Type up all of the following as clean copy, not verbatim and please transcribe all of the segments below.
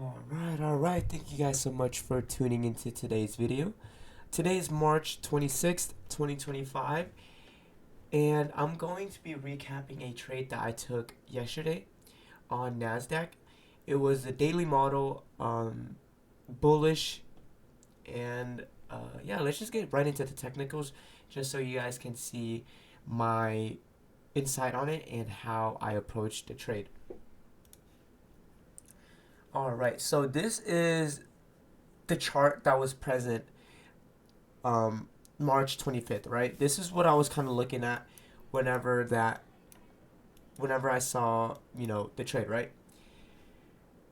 Alright. Thank you guys so much for tuning into today's video. Today is March 26th, 2025, and I'm going to be recapping a trade that I took yesterday on NASDAQ. It was the daily model, bullish, and yeah, let's just get right into the technicals just so you guys can see my insight on it and how I approached the trade. Alright, so this is the chart that was present March 25th, right? This is what I was kind of looking at whenever that whenever I saw, the trade, right?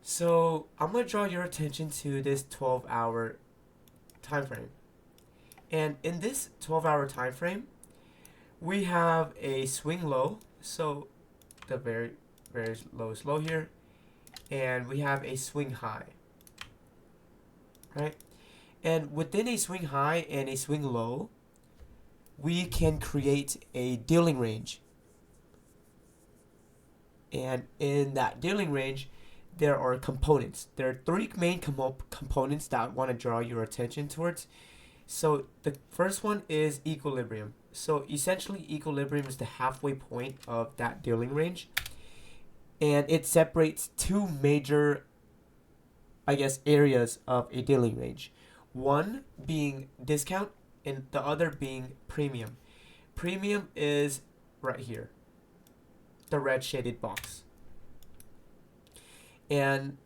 So, I'm going to draw your attention to this 12-hour time frame. And in this 12-hour time frame, we have a swing low, so the very lowest low here, and we have a swing high, right? And within a swing high and a swing low, we can create a dealing range. And in that dealing range, there are components. There are three main components that I want to draw your attention towards. So the first one is equilibrium. So essentially, equilibrium is the halfway point of that dealing range. And it separates two major, areas of a dealing range. One being discount and the other being premium. Premium is right here, the red shaded box. And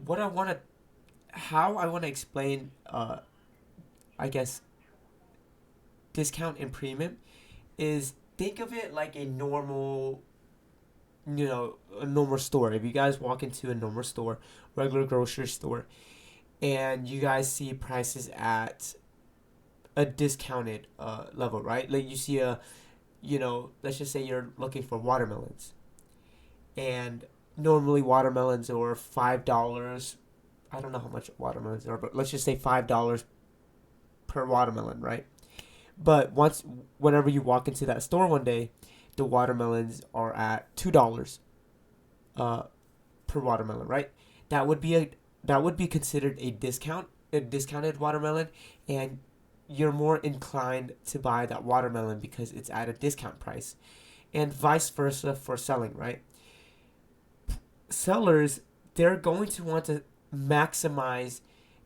what I want to, how I want to explain, I guess, discount and premium is think of it like a normal, a normal store. If you guys walk into a normal store, regular grocery store, and you guys see prices at a discounted level, right? Like you see let's just say you're looking for watermelons, and normally watermelons are $5. I don't know how much watermelons are, but let's just say $5 per watermelon, right? But whenever you walk into that store one day, the watermelons are at $2 uh, per watermelon, right? That would be considered a discounted watermelon, and you're more inclined to buy that watermelon because it's at a discount price, and vice versa for selling, right? Sellers, they're going to want to maximize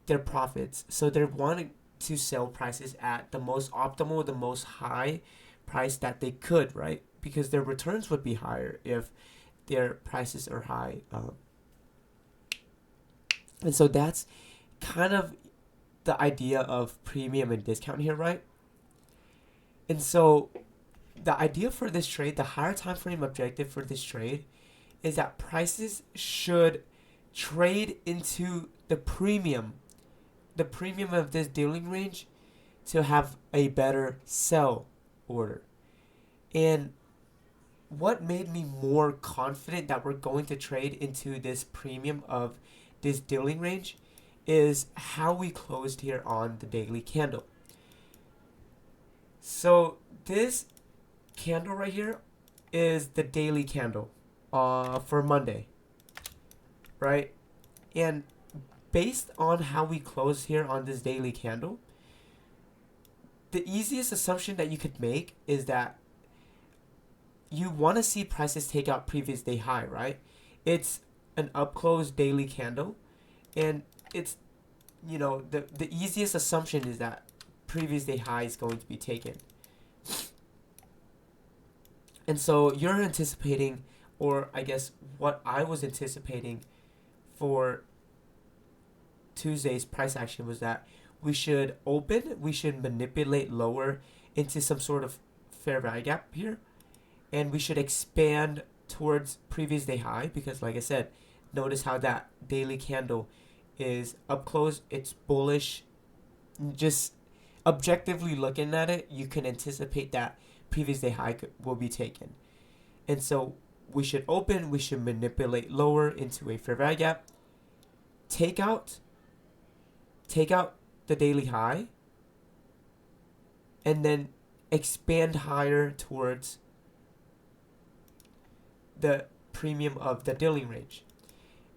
their profits, so they're wanting to sell prices at the most optimal, the most high price that they could, right? Because their returns would be higher if their prices are high. And so that's kind of the idea of premium and discount here, right? And so the idea for this trade, the higher time frame objective for this trade, is that prices should trade into the premium of this dealing range to have a better sell order. And what made me more confident that we're going to trade into this premium of this dealing range is how we closed here on the daily candle. So this candle right here is the daily candle for Monday, right? And based on how we close here on this daily candle, the easiest assumption that you could make is that you want to see prices take out previous day high, right? It's an up close daily candle, and it's the easiest assumption is that previous day high is going to be taken. And so you're anticipating, or I guess what I was anticipating for Tuesday's price action was that we should manipulate lower into some sort of fair value gap here, and we should expand towards previous day high because, like I said, notice how that daily candle is up close, it's bullish. Just objectively looking at it, you can anticipate that previous day high will be taken. And so we should manipulate lower into a fair value gap, take out the daily high, and then expand higher towards the premium of the dealing range.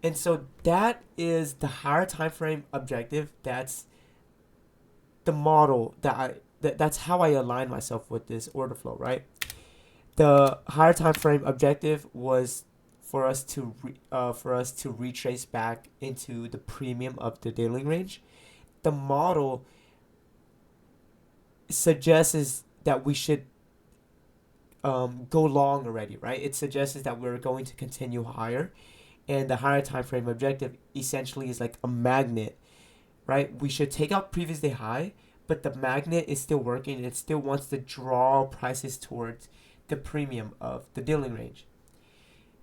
And so that is the higher time frame objective. That's the model that's how I align myself with this order flow, right? The higher time frame objective was for us to retrace back into the premium of the dealing range. The model suggests is that we should go long already, right? It suggests that we're going to continue higher, and the higher time frame objective essentially is like a magnet, right? We should take out previous day high, but the magnet is still working. It still wants to draw prices towards the premium of the dealing range.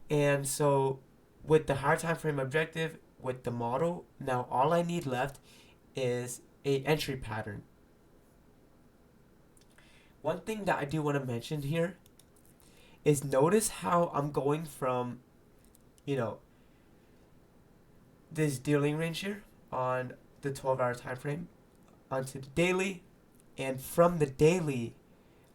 And so with the higher time frame objective, with the model, now all I need left is a entry pattern. One thing that I do want to mention here is notice how I'm going from, you know, this dealing range here on the 12-hour time frame onto the daily, and from the daily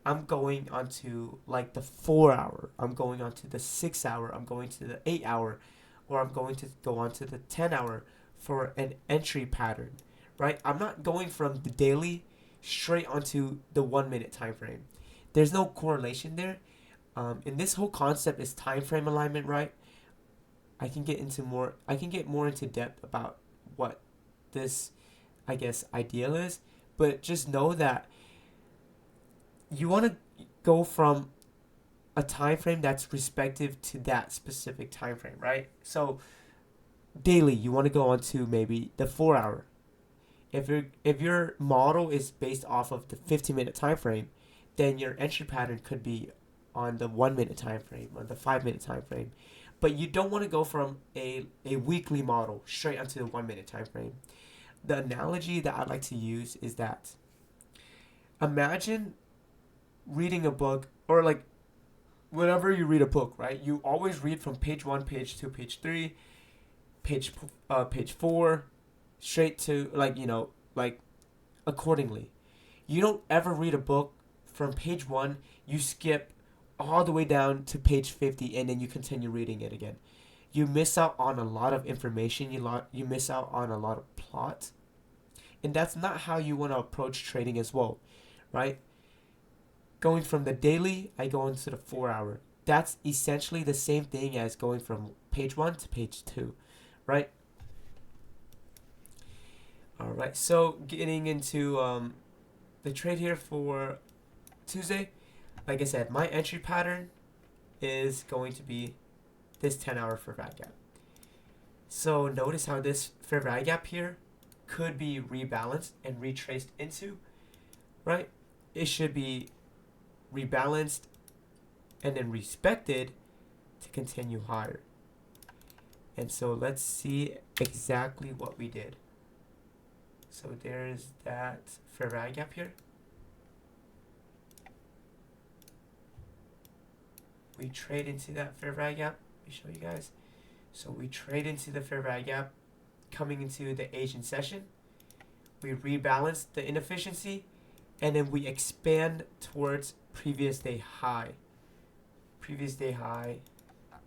I'm going onto like the 4 hour, I'm going onto the 6 hour, I'm going to the 8 hour, or I'm going to go onto the 10 hour for an entry pattern, right? I'm not going from the daily straight onto the 1 minute time frame. There's no correlation there. And this whole concept is time frame alignment, right? I can get more into depth about what this, I guess, ideal is, but just know that you want to go from a time frame that's respective to that specific time frame, right? So daily, you want to go on to maybe the 4 hour. If your model is based off of the 15-minute time frame, then your entry pattern could be on the 1 minute time frame or the 5 minute time frame. But you don't want to go from a weekly model straight onto the 1 minute time frame. The analogy that I like to use is that imagine reading a book, or like whenever you read a book, right? You always read from page 1, page 2, page 3, page 4, straight to like accordingly. You don't ever read a book from page 1, you skip all the way down to page 50 and then you continue reading it again. You miss out on a lot of information, you miss out on a lot of plot. And that's not how you want to approach trading as well, right? Going from the daily, I go into the 4 hour. That's essentially the same thing as going from page 1 to page 2, right? All right, so getting into the trade here for Tuesday, like I said, my entry pattern is going to be this 10-hour fair value gap. So notice how this fair value gap here could be rebalanced and retraced into, right? It should be rebalanced and then respected to continue higher. And so let's see exactly what we did. So there's that fair value gap here. We trade into that fair value gap. Let me show you guys. So we trade into the fair value gap coming into the Asian session. We rebalance the inefficiency, and then we expand towards previous day high. Previous day high. I'm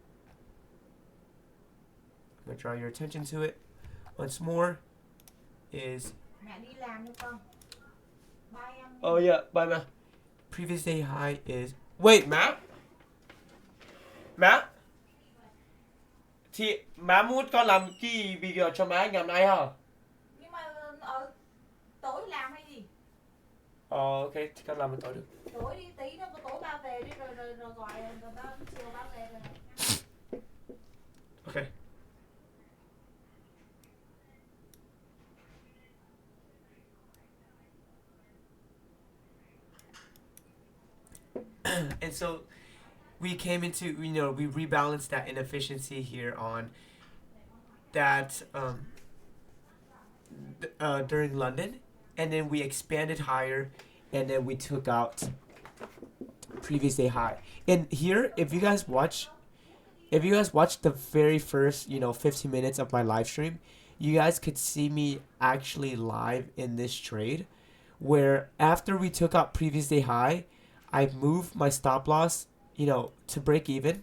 going to draw your attention to it once more. Is oh yeah, bye ma. Previous day high is wait Matt. Thì má muốn con làm cái video cho má ngày hôm nay hả? Nhưng mà tối làm hay gì? Ok, thì con làm một tối được. Tối đi, tí nữa tối ba về đi rồi gọi rồi ba chiều ba về rồi. Okay. And so we came into, we rebalanced that inefficiency here on that during London, and then we expanded higher, and then we took out previous day high. And here, if you guys watch the very first 15 minutes of my live stream, you guys could see me actually live in this trade, where after we took out previous day high, I moved my stop loss, to break even,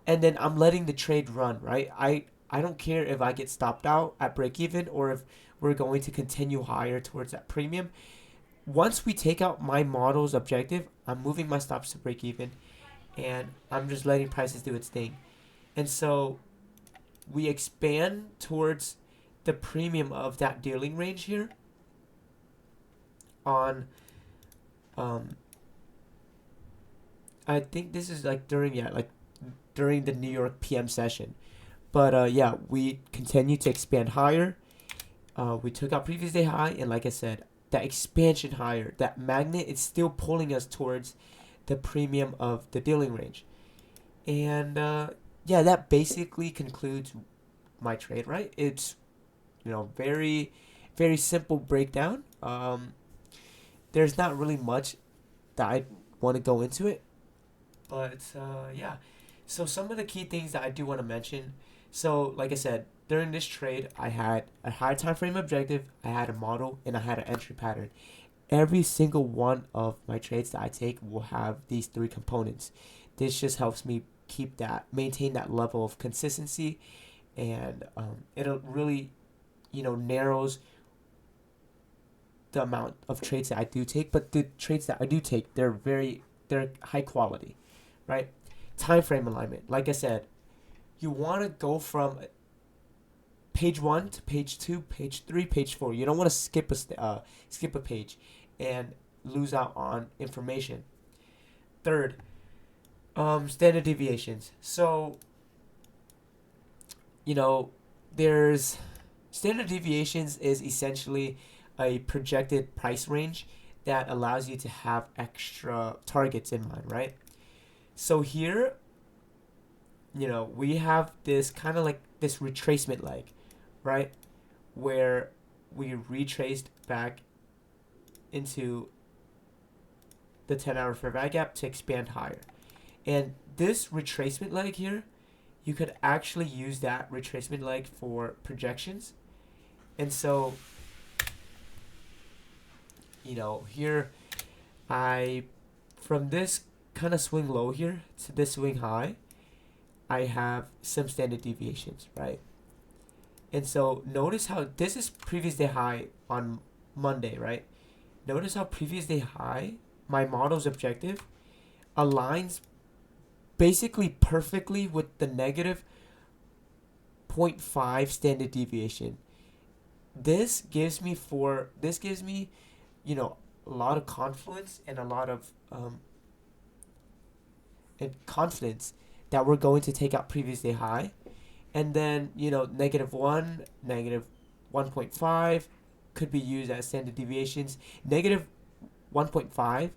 and then I'm letting the trade run, right? I don't care if I get stopped out at break even or if we're going to continue higher towards that premium. Once we take out my model's objective, I'm moving my stops to break even, and I'm just letting prices do its thing. And so we expand towards the premium of that dealing range here on I think this is like during the New York PM session. But yeah, we continue to expand higher. We took out previous day high, and like I said, that expansion higher, that magnet is still pulling us towards the premium of the dealing range. And yeah, that basically concludes my trade, right? It's, very, very simple breakdown. There's not really much that I want to go into it, but yeah. So some of the key things that I do want to mention. So like I said, during this trade, I had a high time frame objective, I had a model, and I had an entry pattern. Every single one of my trades that I take will have these three components. This just helps me maintain that level of consistency, and it'll really, narrows the amount of trades that I do take. But the trades that I do take, they're high quality, right? Time frame alignment. Like I said, you want to go from page 1 to page 2, page 3, page 4. You don't want to skip a page and lose out on information. Third, standard deviations. So, there's standard deviations is essentially a projected price range that allows you to have extra targets in mind, right? So here, we have this kind of like this retracement leg, right? Where we retraced back into the 10-hour fair value gap to expand higher. And this retracement leg here, you could actually use that retracement leg for projections. And so, here from this kind of swing low here to this swing high, I have some standard deviations, right? And so notice how this is previous day high on Monday, right? Notice how previous day high, my model's objective, aligns basically perfectly with the negative 0.5 standard deviation. This gives me, a lot of confluence and a lot of and confidence that we're going to take out previous day high. And then, -1, -1.5 could be used as standard deviations. -1.5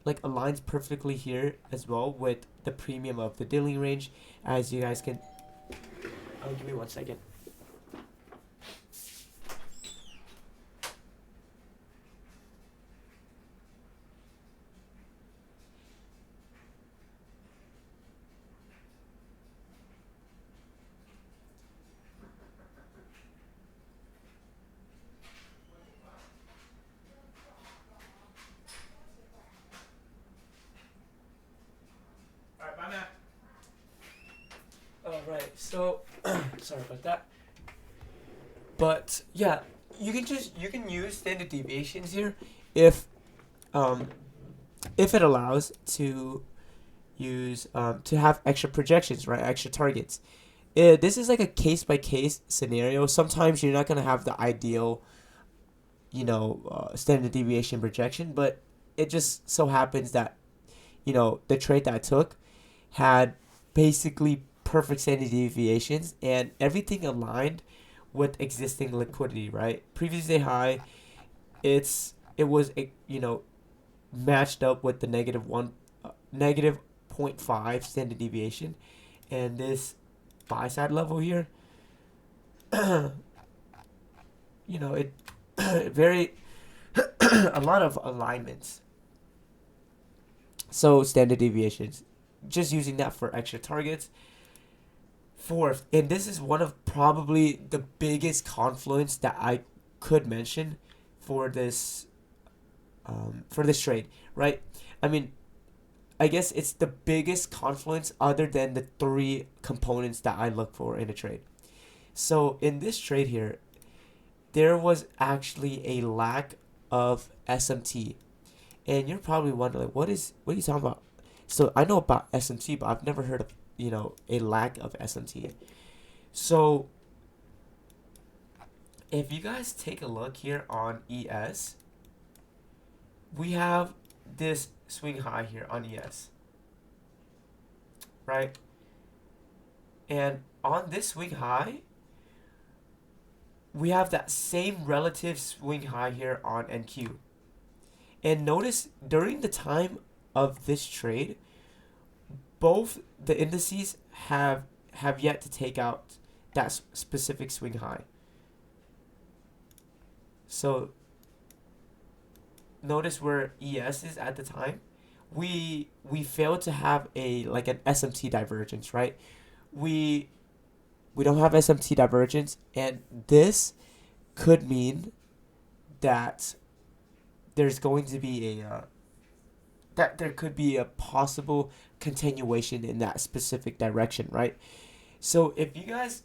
aligns perfectly here as well with the premium of the dealing range, as you guys can. Oh, give me 1 second. Alright, so sorry about that. But yeah, you can use standard deviations here if it allows to use to have extra projections, right? Extra targets. This is like a case by case scenario. Sometimes you're not gonna have the ideal, standard deviation projection, but it just so happens that the trade that I took had basically perfect standard deviations and everything aligned with existing liquidity, right? Previous day high, it was matched up with the negative 0.5 standard deviation, and this buy side level here, it very a lot of alignments. So standard deviations, just using that for extra targets. Fourth, and this is one of probably the biggest confluence that I could mention for this trade, right? I mean, I guess it's the biggest confluence other than the three components that I look for in a trade. So in this trade here, there was actually a lack of SMT. And you're probably wondering, what are you talking about? So I know about SMT, but I've never heard of, a lack of SMT. So if you guys take a look here on ES, we have this swing high here on ES, right? And on this swing high, we have that same relative swing high here on NQ. And notice during the time of this trade, both the indices have yet to take out that specific swing high. So notice where ES is at the time. We failed to have an SMT divergence, right? We don't have SMT divergence, and this could mean that there's going to be that there could be a possible continuation in that specific direction, right? So if you guys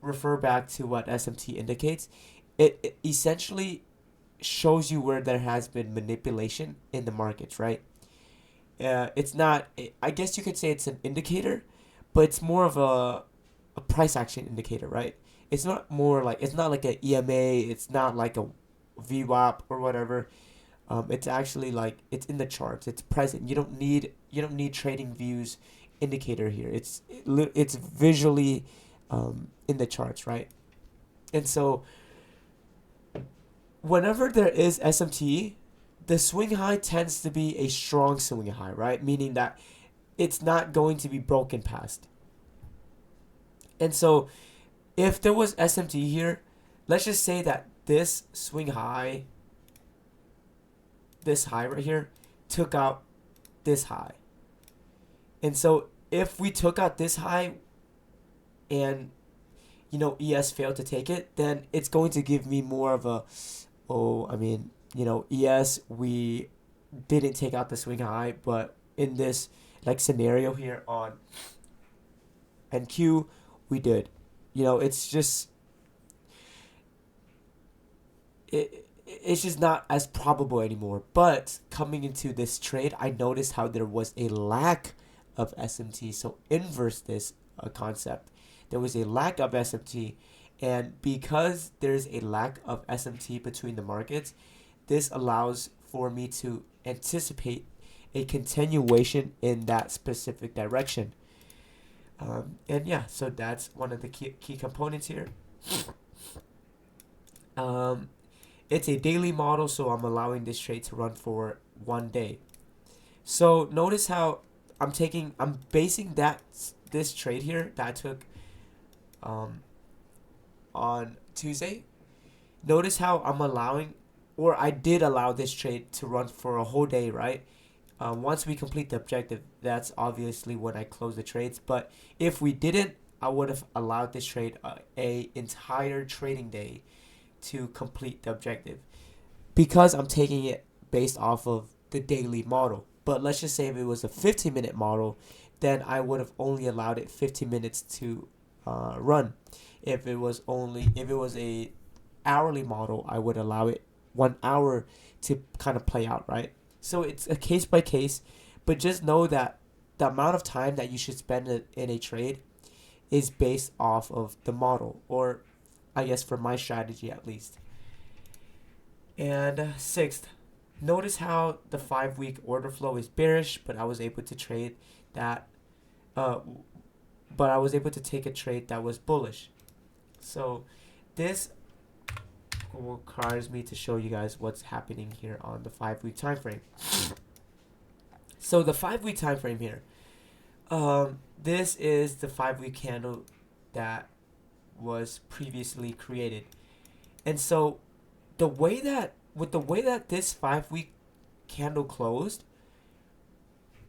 refer back to what SMT indicates, it essentially shows you where there has been manipulation in the markets, right? It's not, I guess you could say it's an indicator, but it's more of a price action indicator, right? It's not like an EMA, it's not like a VWAP or whatever. It's actually it's in the charts. It's present. You don't need trading views indicator here. It's visually in the charts, right? And so whenever there is SMT, the swing high tends to be a strong swing high, right? Meaning that it's not going to be broken past. And so if there was SMT here, let's just say that this swing high, this high right here, took out this high. And so if we took out this high and ES failed to take it, then it's going to give me more of a, ES, we didn't take out the swing high, but in this scenario here on NQ, we did. It's just it's just not as probable anymore. But coming into this trade, I noticed how there was a lack of SMT. So inverse this concept. There was a lack of SMT, and because there's a lack of SMT between the markets, this allows for me to anticipate a continuation in that specific direction. And yeah, so that's one of the key components here. It's a daily model, so I'm allowing this trade to run for 1 day. So notice how I'm basing this trade here that I took on Tuesday. Notice how I did allow this trade to run for a whole day, right? Once we complete the objective, that's obviously when I close the trades. But if we didn't, I would have allowed this trade a entire trading day to complete the objective, because I'm taking it based off of the daily model. But let's just say if it was a 15-minute model, then I would have only allowed it 15 minutes to run. If it was a hourly model, I would allow it 1 hour to kind of play out, right? So it's a case by case, but just know that the amount of time that you should spend in a trade is based off of the model, or I guess for my strategy at least. And sixth, notice how the 5-week order flow is bearish, but I was able to trade that. But I was able to take a trade that was bullish. So this requires me to show you guys what's happening here on the 5-week time frame. So the 5-week time frame here. This is the 5-week candle that was previously created. And so the way that this 5-week candle closed,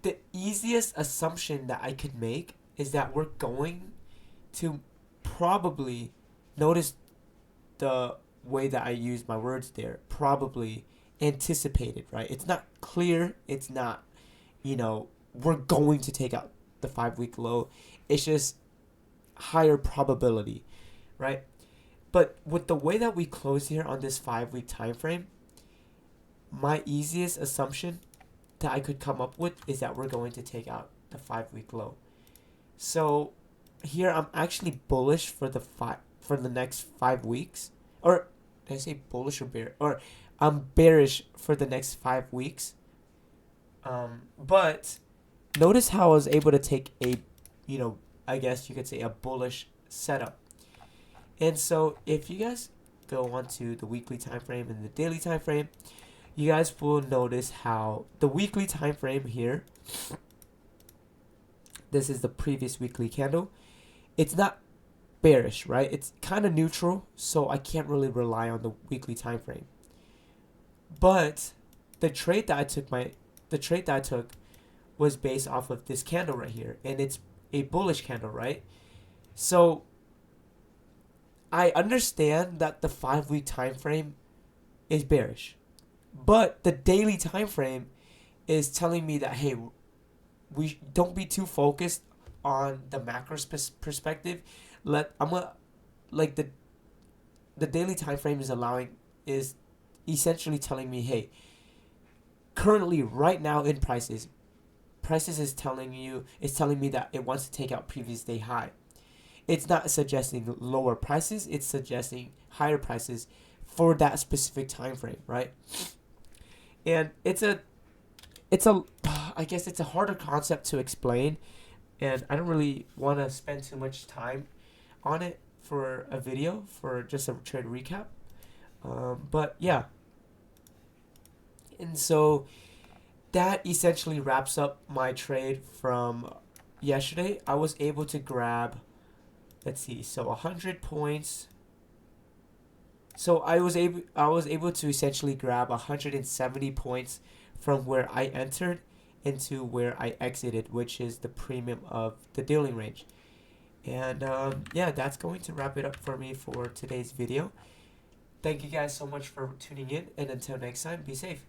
the easiest assumption that I could make is that we're going to probably, notice the way that I use my words there, probably anticipated, right? It's not clear, it's not, we're going to take out the 5-week low. It's just higher probability. right? But with the way that we close here on this 5-week time frame, my easiest assumption that I could come up with is that we're going to take out the 5-week low. So here I'm actually bullish for the next 5 weeks. Or did I say bullish or bear? Or I'm bearish for the next 5 weeks. But notice how I was able to take a, I guess you could say a bullish setup. And so if you guys go onto the weekly time frame and the daily time frame, you guys will notice how the weekly time frame here, this is the previous weekly candle. It's not bearish, right? It's kind of neutral, so I can't really rely on the weekly time frame. But the trade that I took was based off of this candle right here, and it's a bullish candle, right? So I understand that the 5-week time frame is bearish, but the daily time frame is telling me that, hey, we don't be too focused on the macro perspective. The daily time frame is essentially telling me, hey, currently right now in prices is telling me that it wants to take out previous day high. It's not suggesting lower prices, it's suggesting higher prices for that specific time frame, right? And it's a I guess it's a harder concept to explain, and I don't really want to spend too much time on it for a video, for just a trade recap. But yeah. And so that essentially wraps up my trade from yesterday. I was able to grab, let's see, so 100 points. So I was able to essentially grab 170 points from where I entered into where I exited, which is the premium of the dealing range. And yeah, that's going to wrap it up for me for today's video. Thank you guys so much for tuning in, and until next time, be safe.